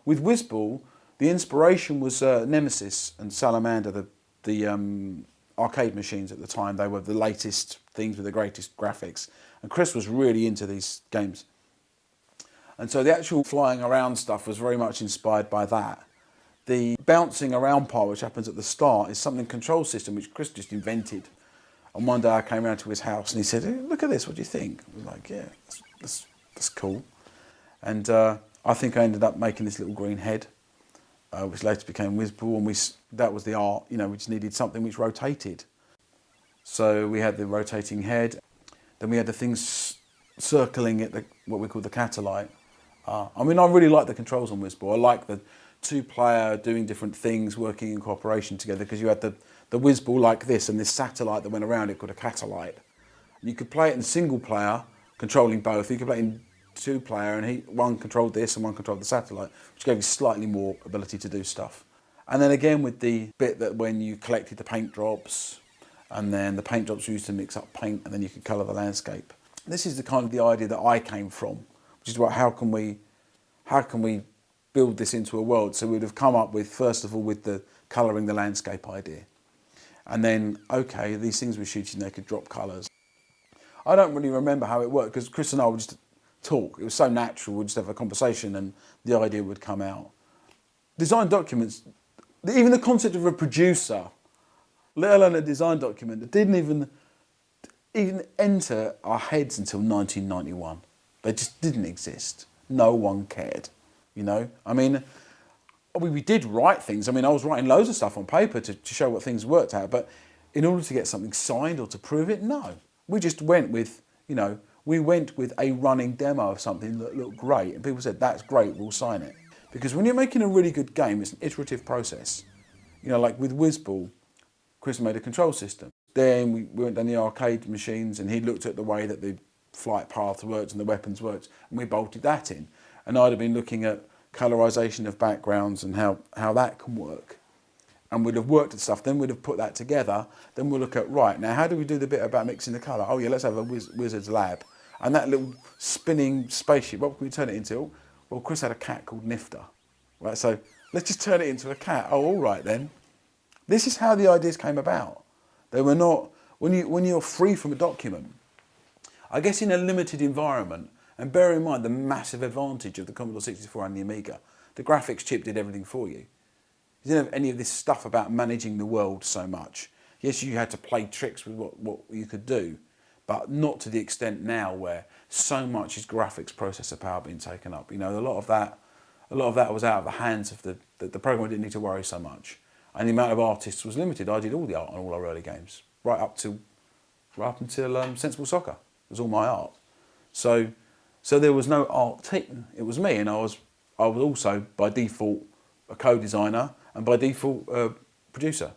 With Wizball, the inspiration was Nemesis and Salamander, the arcade machines at the time. They were the latest things with the greatest graphics. And Chris was really into these games. And so the actual flying around stuff was very much inspired by that. The bouncing around part, which happens at the start, is something control system which Chris just invented. And one day I came around to his house and he said, hey, look at this, what do you think? I was like, yeah, that's cool. And I think I ended up making this little green head, which later became Wizball, and that was the art, you know, we just needed something which rotated. So we had the rotating head, then we had the things circling at what we call the Cataline. I mean, I really like the controls on Wizball. I like the two-player doing different things, working in cooperation together, because you had the Wizball like this and this satellite that went around it called a Cataline. You could play it in single player, controlling both. You could play it in two-player, and one controlled this and one controlled the satellite, which gave you slightly more ability to do stuff. And then again with the bit that when you collected the paint drops, and then the paint drops were used to mix up paint, and then you could colour the landscape. This is the kind of the idea that I came from, which is about how can we build this into a world. So we'd have come up with, first of all, with the colouring the landscape idea. And then, okay, these things we're shooting, they could drop colours. I don't really remember how it worked, because Chris and I would just talk. It was so natural, we'd just have a conversation and the idea would come out. Design documents, even the concept of a producer, let alone a design document, that didn't even enter our heads until 1991. They just didn't exist. No one cared, you know? I mean, we did write things. I mean, I was writing loads of stuff on paper to show what things worked out, but in order to get something signed or to prove it, no. We just went with, you know, we went with a running demo of something that looked great, and people said, that's great, we'll sign it. Because when you're making a really good game, it's an iterative process. You know, like with Wizball, Chris made a control system. Then we went down the arcade machines and he looked at the way that the flight paths worked and the weapons worked, and we bolted that in. And I'd have been looking at colorization of backgrounds and how that can work. And we'd have worked at stuff, then we'd have put that together, then we'll look at, right, now how do we do the bit about mixing the colour? Oh yeah, let's have a wizard's lab. And that little spinning spaceship, what can we turn it into? Well, Chris had a cat called Nifter. Right, so let's just turn it into a cat. Oh, all right then. This is how the ideas came about. They were not, when you're free from a document, I guess in a limited environment, and bear in mind the massive advantage of the Commodore 64 and the Amiga, the graphics chip did everything for you. You didn't have any of this stuff about managing the world so much. Yes, you had to play tricks with what you could do, but not to the extent now where so much is graphics processor power being taken up. You know, a lot of that was out of the hands of the programmer didn't need to worry so much. And the amount of artists was limited. I did all the art on all our early games, right up until Sensible Soccer. It was all my art. So there was no art team. It was me, and I was also by default a co-designer and by default a producer.